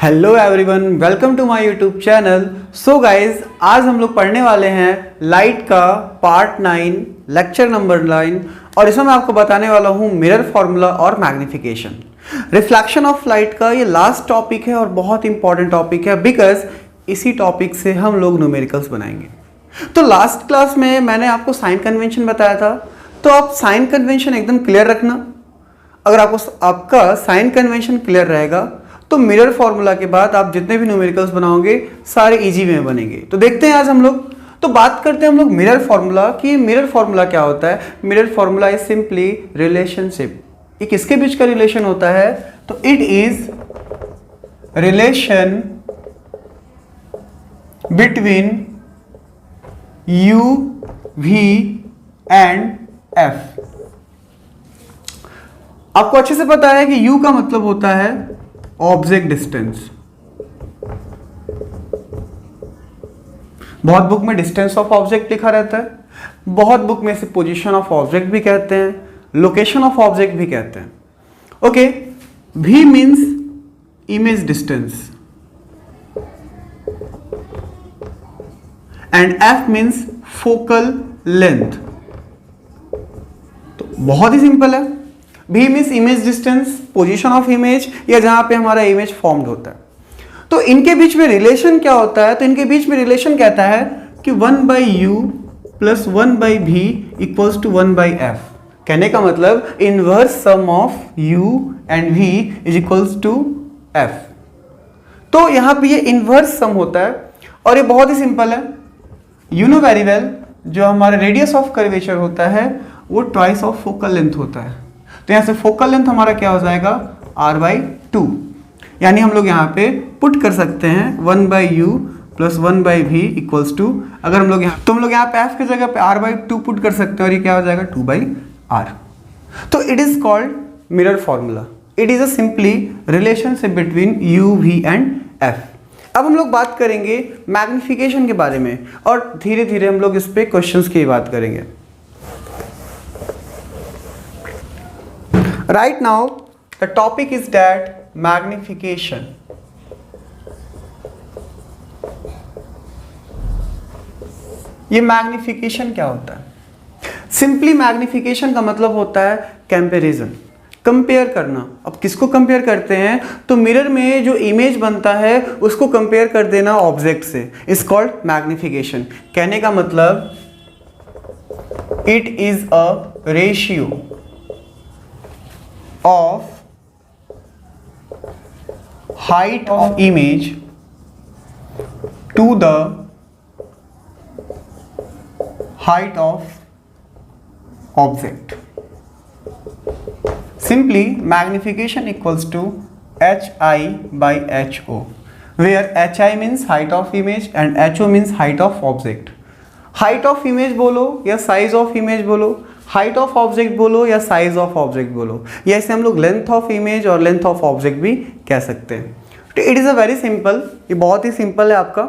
Hello everyone, welcome to my YouTube channel. So guys, आज हम लोग पढ़ने वाले हैं लाइट का पार्ट 9 लेक्चर नंबर 9 और इसमें मैं आपको बताने वाला हूँ मिरर फॉर्मूला और मैग्निफिकेशन। रिफ्लेक्शन ऑफ लाइट का ये लास्ट टॉपिक है और बहुत इंपॉर्टेंट टॉपिक है बिकॉज इसी टॉपिक से हम लोग न्यूमेरिकल्स बनाएंगे। तो लास्ट क्लास में मैंने आपको साइन कन्वेंशन बताया था, तो आप साइन कन्वेंशन एकदम क्लियर रखना। अगर आपका साइन कन्वेंशन क्लियर रहेगा तो मिरर फॉर्मूला के बाद आप जितने भी न्यूमेरिकल्स बनाओगे सारे इजी वे में बनेंगे। तो देखते हैं आज हम लोग, तो बात करते हैं हम लोग मिरर फॉर्मूला कि मिरर फॉर्मूला क्या होता है। Mirror formula is simply relationship. ये किसके बीच का रिलेशन होता है? तो it is relation between u v and f. आपको अच्छे से पता है कि u का मतलब होता है ऑब्जेक्ट डिस्टेंस। बहुत बुक में डिस्टेंस ऑफ ऑब्जेक्ट लिखा रहता है, बहुत बुक में से पोजीशन ऑफ ऑब्जेक्ट भी कहते हैं, लोकेशन ऑफ ऑब्जेक्ट भी कहते हैं। Okay, v means image distance and f means focal length. तो बहुत ही सिंपल है। v means image distance, position of image या जहां पे हमारा इमेज फॉर्म्ड होता है। तो इनके बीच में रिलेशन क्या होता है? तो इनके बीच में रिलेशन कहता है कि 1/u plus 1/v equals to 1/f। कहने का मतलब inverse sum of u and v is equals to f। तो यहां पे ये इनवर्स सम होता है और ये बहुत ही सिंपल है। यू नो वेरी वेल, जो हमारा रेडियस ऑफ कर्वेचर होता है वो ट्वाइस ऑफ फोकल लेंथ होता है। तो यहां से फोकल लेंथ हमारा क्या हो जाएगा? r/2। यानी हम लोग यहाँ पे पुट कर सकते हैं 1/u plus 1/v equals to, अगर हम लोग यहाँ पे f की जगह पे r/2 पुट कर सकते हैं और ये क्या हो जाएगा? 2/r। तो it is called mirror formula. It is a simply relationship between u, v and f। अब हम लोग बात करेंगे मैग्निफिकेशन के बारे में और धीरे धीरे हम लोग इस पे क्वेश्चंस की बात करेंगे। Right now, the topic is that magnification. ये मैग्निफिकेशन क्या होता है? सिंपली मैग्निफिकेशन का मतलब होता है कंपैरिजन, कंपेयर करना। अब किसको कंपेयर करते हैं? तो मिरर में जो इमेज बनता है उसको कंपेयर कर देना ऑब्जेक्ट से, इज कॉल्ड मैग्निफिकेशन। कहने का मतलब it is a ratio of height of image to the height of object. Simply magnification equals to hi/ho, where hi means height of image and ho means height of object. height of image बोलो या size of image बोलो, height of object बोलो या size of object बोलो, या इसे हम लोग लेंथ ऑफ इमेज और लेंथ ऑफ ऑब्जेक्ट भी कह सकते हैं। तो it is a very simple, ये बहुत ही सिंपल है आपका।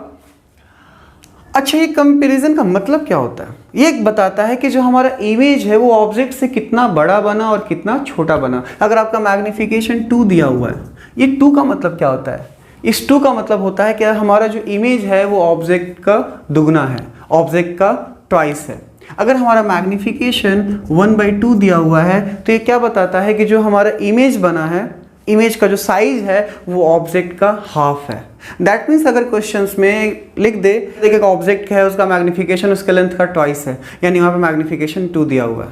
अच्छा, ये कंपैरिजन का मतलब क्या होता है? ये एक बताता है कि जो हमारा इमेज है वो ऑब्जेक्ट से कितना बड़ा बना और कितना छोटा बना। अगर आपका मैग्निफिकेशन 2 दिया हुआ है, ये 2 का मतलब क्या होता है? इस 2 का मतलब होता है कि हमारा जो इमेज है वो ऑब्जेक्ट का दुगना है, ऑब्जेक्ट का ट्वाइस है। अगर हमारा मैग्निफिकेशन 1/2 दिया हुआ है तो ये क्या बताता है कि जो हमारा इमेज बना है, इमेज का जो साइज है वो ऑब्जेक्ट का हाफ है। दैट मीन्स अगर क्वेश्चंस में लिख दे एक ऑब्जेक्ट है, उसका मैग्निफिकेशन उसके लेंथ का ट्वाइस है, यानी वहाँ पे मैग्निफिकेशन 2 दिया हुआ है।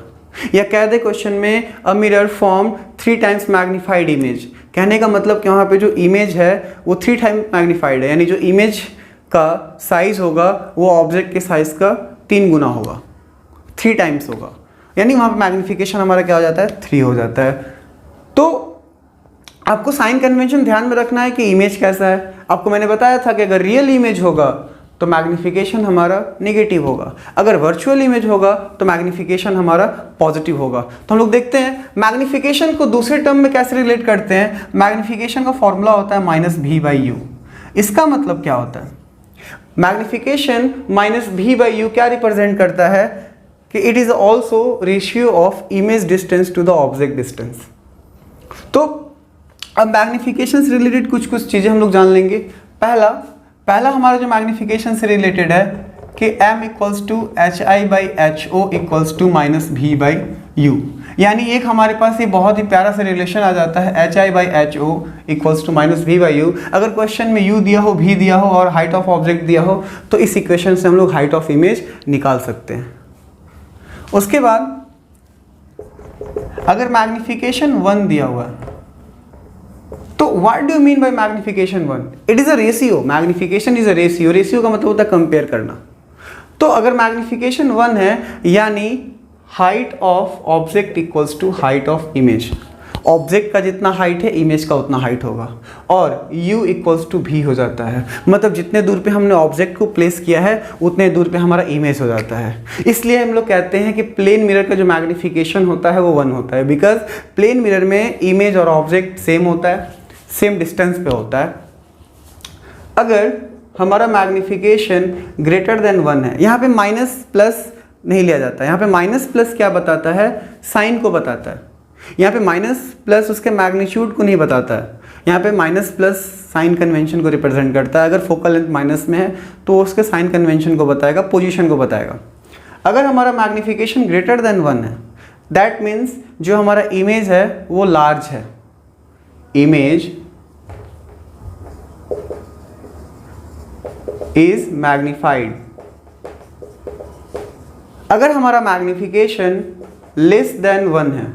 या कह दे क्वेश्चन में a mirror form 3 times magnified image. कहने का मतलब कि वहाँ पे जो इमेज है वो 3 टाइम्स मैग्नीफाइड है, यानी जो इमेज का साइज होगा वो ऑब्जेक्ट के साइज का 3 गुना होगा, 3 टाइम्स होगा, यानी वहाँ पे मैग्निफिकेशन हमारा क्या हो जाता है? 3 हो जाता है। तो आपको साइन कन्वेंशन ध्यान में रखना है कि इमेज कैसा है। आपको मैंने बताया था कि अगर रियल इमेज होगा तो मैग्निफिकेशन हमारा नेगेटिव होगा, अगर वर्चुअल इमेज होगा तो मैग्निफिकेशन हमारा पॉजिटिव होगा। तो हम लोग देखते हैं मैग्निफिकेशन को दूसरे टर्म में कैसे रिलेट करते हैं। मैग्निफिकेशन का फॉर्मूला होता है -v/u। इसका मतलब क्या होता है? मैग्निफिकेशन -v/u क्या रिप्रेजेंट करता है कि it is also ratio of image distance to the object distance. तो अब मैग्निफिकेशन से रिलेटेड कुछ कुछ चीज़ें हम लोग जान लेंगे। पहला हमारा जो मैग्निफिकेशन से रिलेटेड है कि m equals to h i by h o equals to minus v by u, यानी एक हमारे पास ये बहुत ही प्यारा सा रिलेशन आ जाता है h i by h o equals to minus v by u. अगर क्वेश्चन में u दिया हो, v दिया हो और हाइट ऑफ ऑब्जेक्ट दिया हो तो इस इक्वेशन से हम लोग हाइट ऑफ इमेज निकाल सकते हैं। उसके बाद अगर मैग्निफिकेशन 1 दिया हुआ है तो what do you mean by magnification 1? It is a ratio, magnification is a ratio, ratio का मतलब होता है कंपेयर करना। तो अगर मैग्निफिकेशन 1 है यानी height of object equals to height of image, object का जितना हाइट है इमेज का उतना हाइट होगा, और u इक्वल्स टू भी हो जाता है, मतलब जितने दूर पे हमने ऑब्जेक्ट को प्लेस किया है उतने दूर पे हमारा इमेज हो जाता है। इसलिए हम लोग कहते हैं कि प्लेन मिरर का जो मैग्निफिकेशन होता है वो 1 होता है, बिकॉज प्लेन मिरर में इमेज और ऑब्जेक्ट सेम होता है, सेम डिस्टेंस पे होता है। अगर हमारा मैग्निफिकेशन ग्रेटर देन 1 है, यहाँ पे माइनस प्लस नहीं लिया जाता है, यहाँ पे माइनस प्लस क्या बताता है, साइन को बताता है। यहाँ पे माइनस प्लस उसके मैग्नीट्यूड को नहीं बताता है, यहाँ पे माइनस प्लस साइन कन्वेंशन को रिप्रेजेंट करता है। अगर फोकल लेंथ माइनस में है तो उसके साइन कन्वेंशन को बताएगा, पोजीशन को बताएगा। अगर हमारा मैग्निफिकेशन ग्रेटर देन 1 है दैट मीन्स जो हमारा इमेज है वो लार्ज है, इमेज इज मैग्निफाइड। अगर हमारा मैग्निफिकेशन लेस देन 1 है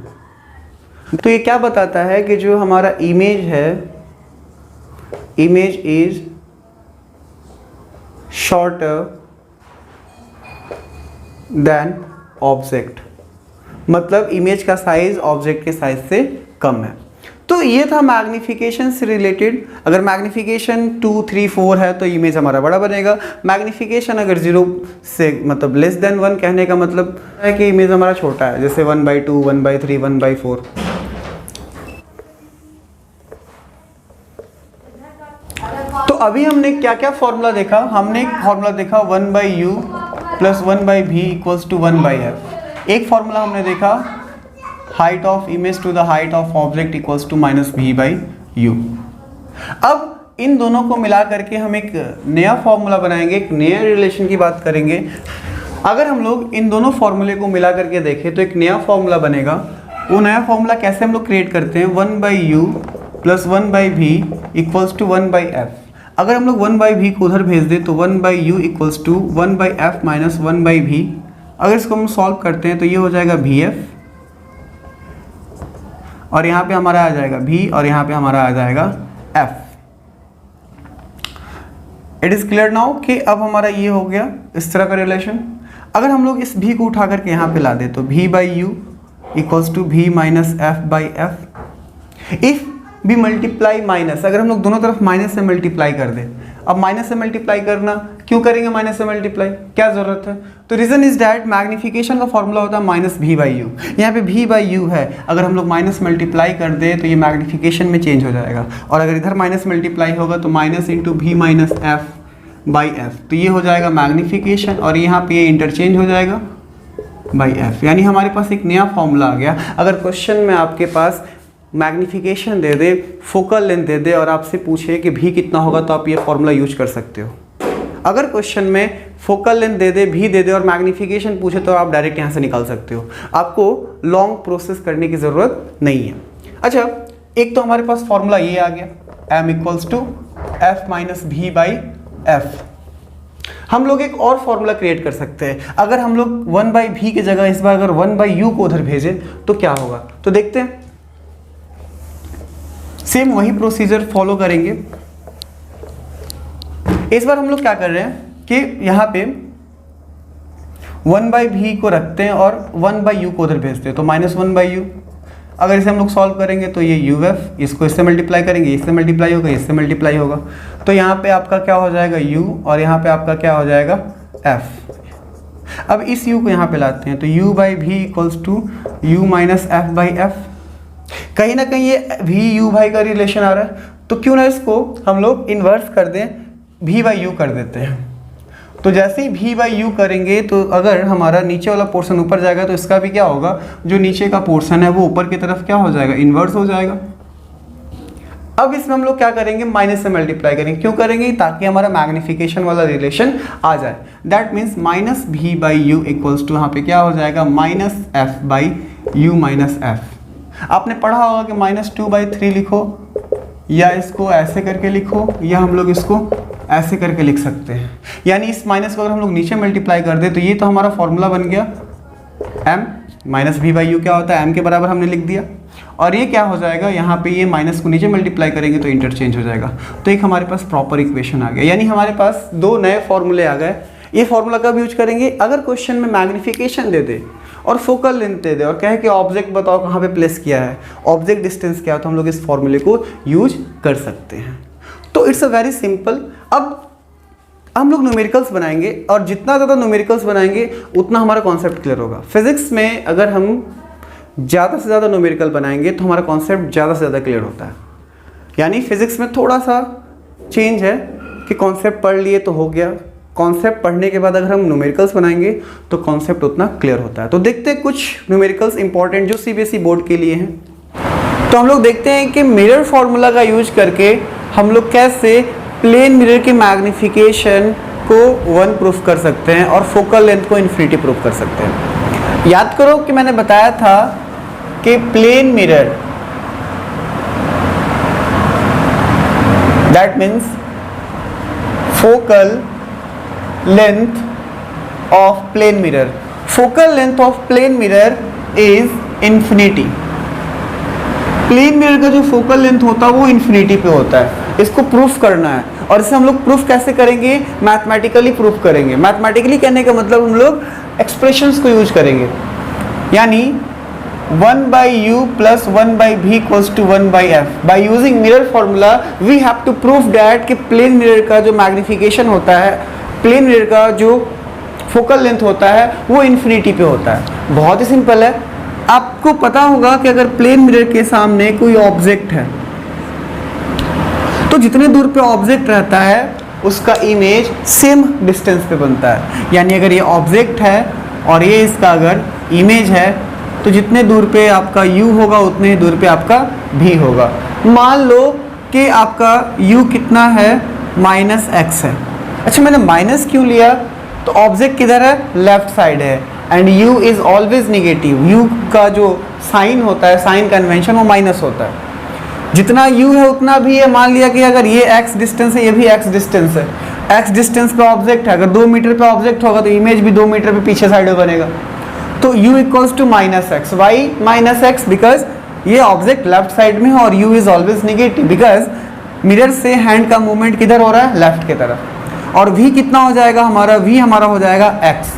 तो ये क्या बताता है कि जो हमारा इमेज है, image is shorter than object, मतलब इमेज का साइज ऑब्जेक्ट के साइज से कम है। तो ये था मैग्निफिकेशन से रिलेटेड। अगर मैग्निफिकेशन 2, 3, 4 है तो इमेज हमारा बड़ा बनेगा। मैग्निफिकेशन अगर 0 से मतलब लेस देन 1 कहने का मतलब है कि इमेज हमारा छोटा है, जैसे 1/2, 1/3, 1/4। तो अभी हमने क्या क्या फॉर्मूला देखा, हमने एक फॉर्मूला देखा 1/u plus 1/v equals to 1/f। एक फॉर्मूला हमने देखा height of image to the height of object equals to minus v by u. अब इन दोनों को मिला करके हम एक नया फॉर्मूला बनाएंगे, एक नया रिलेशन की बात करेंगे। अगर हम लोग इन दोनों फॉर्मूले को मिला करके देखें तो एक नया फॉर्मूला बनेगा। वो नया फॉर्मूला कैसे हम लोग क्रिएट करते हैं, 1/u plus 1/v equals to 1/f। अगर हम लोग 1/v को उधर भेज दें तो 1/u equals to 1/f minus 1/v। अगर इसको हम सॉल्व करते हैं तो ये हो जाएगा vf, और यहाँ पे हमारा आ जाएगा v और यहाँ पे हमारा आ जाएगा f। It is clear now कि अब हमारा ये हो गया इस तरह का रिलेशन। अगर हम लोग इस v को उठा करके यहाँ पे ला दे तो v/u equals to v minus f/f। If v multiply minus, अगर हम लोग दोनों तरफ माइनस से मल्टीप्लाई कर दें, अब माइनस से मल्टीप्लाई करना क्यों करेंगे, माइनस से मल्टीप्लाई क्या जरूरत है, तो रीजन इज डैट मैग्निफिकेशन का फॉर्मूला होता है माइनस v/u। यहाँ पे v/u है, अगर हम लोग माइनस मल्टीप्लाई कर दें तो ये मैग्निफिकेशन में चेंज हो जाएगा, और अगर इधर माइनस मल्टीप्लाई होगा तो minus into v minus f/f, तो ये हो जाएगा मैग्निफिकेशन, और यहाँ पे ये इंटरचेंज हो जाएगा बाई f। यानी हमारे पास एक नया फॉर्मूला आ गया। अगर क्वेश्चन में आपके पास मैग्निफिकेशन दे दे, फोकल लेंथ दे दे और आपसे पूछे कि भी कितना होगा तो आप ये फॉर्मूला यूज कर सकते हो। अगर क्वेश्चन में फोकल लेंथ दे दे, भी दे दे और मैग्निफिकेशन पूछे तो आप डायरेक्ट यहाँ से निकाल सकते हो, आपको लॉन्ग प्रोसेस करने की ज़रूरत नहीं है। अच्छा, एक तो हमारे पास फॉर्मूला ये आ गया m equals to f minus v by f. हम लोग एक और फॉर्मूला क्रिएट कर सकते हैं। अगर हम लोग 1/v की जगह इस बार अगर 1/u को उधर भेजें तो क्या होगा, तो देखते हैं। सेम वही प्रोसीजर फॉलो करेंगे। इस बार हम लोग क्या कर रहे हैं कि यहाँ पे 1/v को रखते हैं और 1/u को उधर भेजते हैं, तो माइनस 1/u। अगर इसे हम लोग सॉल्व करेंगे तो ये uf, इसको इससे मल्टीप्लाई करेंगे, इससे मल्टीप्लाई होगा, इससे मल्टीप्लाई होगा, तो यहाँ पे आपका क्या हो जाएगा u और यहाँ पे आपका क्या हो जाएगा f। अब इस u को यहाँ पे लाते हैं तो u/v equals to u minus f/f। कहीं ना कहीं ये v/u का रिलेशन आ रहा है, तो क्यों ना इसको हम लोग इन्वर्स कर दें, v/u कर देते हैं। तो जैसे ही v/u करेंगे तो अगर हमारा नीचे वाला पोर्शन ऊपर जाएगा तो इसका भी क्या होगा, जो नीचे का पोर्शन है वो ऊपर की तरफ क्या हो जाएगा, इन्वर्स हो जाएगा। अब इसमें हम लोग क्या करेंगे, माइनस से मल्टीप्लाई करेंगे। क्यों करेंगे, ताकि हमारा मैग्निफिकेशन वाला रिलेशन आ जाए। That means minus v by you equals to यहाँ पे क्या हो जाएगा, minus F by you minus F. आपने पढ़ा होगा कि -2/3 लिखो, या इसको ऐसे करके लिखो, या हम लोग इसको ऐसे करके लिख सकते हैं। यानी इस माइनस को अगर हम लोग नीचे मल्टीप्लाई कर दे तो ये तो हमारा फॉर्मूला बन गया m minus v by you क्या होता है m के बराबर हमने लिख दिया। और ये क्या हो जाएगा, यहाँ पे ये माइनस को नीचे मल्टीप्लाई करेंगे तो इंटरचेंज हो जाएगा। तो एक हमारे पास प्रॉपर इक्वेशन आ गया। यानी हमारे पास दो नए फॉर्मूले आ गए। ये फॉर्मूला कब यूज करेंगे, अगर क्वेश्चन में मैग्निफिकेशन दे दे और फोकल लेंथ दे दे और कहे कि ऑब्जेक्ट बताओ कहाँ पे प्लेस किया है, ऑब्जेक्ट डिस्टेंस क्या है, तो हम लोग इस फॉर्मूले को यूज कर सकते हैं। तो इट्स अ वेरी सिंपल। अब हम लोग न्यूमेरिकल्स बनाएंगे और जितना ज़्यादा न्यूमेरिकल्स बनाएंगे उतना हमारा कॉन्सेप्ट क्लियर होगा। फिजिक्स में अगर हम ज़्यादा से ज़्यादा न्यूमेरिकल बनाएंगे तो हमारा कॉन्सेप्ट ज़्यादा से ज़्यादा क्लियर होता है। यानी फिजिक्स में थोड़ा सा चेंज है कि कॉन्सेप्ट पढ़ लिए तो हो गया, कॉन्सेप्ट पढ़ने के बाद अगर हम न्यूमेरिकल्स बनाएंगे तो कॉन्सेप्ट उतना क्लियर होता है। तो देखते हैं कुछ न्यूमेरिकल्स इंपॉर्टेंट जो सीबीएसई बोर्ड के लिए हैं। तो हम लोग देखते हैं कि मिरर फॉर्मूला का यूज करके हम लोग कैसे प्लेन मिरर के मैग्निफिकेशन को 1 प्रूफ कर सकते हैं और फोकल लेंथ को इन्फिनिटी प्रूफ कर सकते हैं। याद करो कि मैंने बताया था कि plane mirror that means focal length of plane mirror, focal length of plane mirror is infinity. Plane mirror का जो फोकल लेंथ होता है वो इन्फिनिटी पे होता है। इसको प्रूफ करना है और इसे हम लोग प्रूफ कैसे करेंगे, मैथमेटिकली प्रूफ करेंगे। मैथमेटिकली कहने का मतलब हम लोग एक्सप्रेशंस को यूज करेंगे। यानी 1/u plus 1/v equals to 1/f. By using mirror formula we have to prove that कि प्लेन मिरर का जो मैग्निफिकेशन होता है, प्लेन मिरर का जो फोकल लेंथ होता है वो इन्फिनिटी पे होता है। बहुत ही सिंपल है। आपको पता होगा कि अगर प्लेन मिरर के सामने कोई ऑब्जेक्ट है तो जितने दूर पे ऑब्जेक्ट रहता है उसका इमेज सेम डिस्टेंस पे बनता है। यानी अगर ये ऑब्जेक्ट है और ये इसका अगर इमेज है तो जितने दूर पे आपका u होगा उतने ही दूर पे आपका v होगा। मान लो कि आपका u कितना है, -x है। अच्छा, मैंने माइनस क्यों लिया, तो ऑब्जेक्ट किधर है, लेफ्ट साइड है and u is always negative. u का जो साइन होता है, साइन कन्वेंशन, वो माइनस होता है। जितना u है उतना भी है। मान लिया कि अगर ये x डिस्टेंस है, ये भी x डिस्टेंस है, x डिस्टेंस पे ऑब्जेक्ट है, अगर 2 मीटर पे ऑब्जेक्ट होगा तो इमेज भी 2 मीटर पे पीछे साइड में बनेगा। तो u equals to -x। Why -x? Because ये ऑब्जेक्ट लेफ्ट साइड में है और u is always negative because mirror से हैंड का मूवमेंट किधर हो रहा है, लेफ्ट की तरफ। और v कितना हो जाएगा हमारा, v हमारा हो जाएगा x।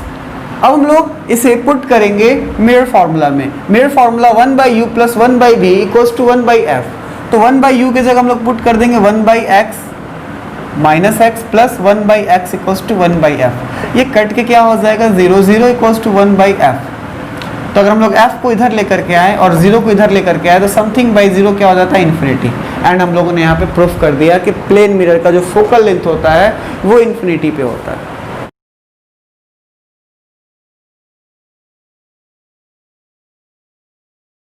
अब हम लोग इसे पुट करेंगे मिरर फार्मूला में। Mirror formula 1/u plus 1/v equals to 1/f। तो 1/u की जगह हम लोग पुट कर देंगे 1/x -x plus 1/x equals to 1/f। ये कट के क्या हो जाएगा, 0 0 इक्वल्स टू 1/f। तो अगर हम लोग f को इधर लेकर के आए और 0 को इधर लेकर के आए तो समथिंग बाई 0 क्या हो जाता है, इन्फिनिटी। एंड हम लोगों ने यहाँ पे प्रूफ कर दिया कि प्लेन मिरर का जो फोकल लेंथ होता है वो इन्फिनिटी पे होता है।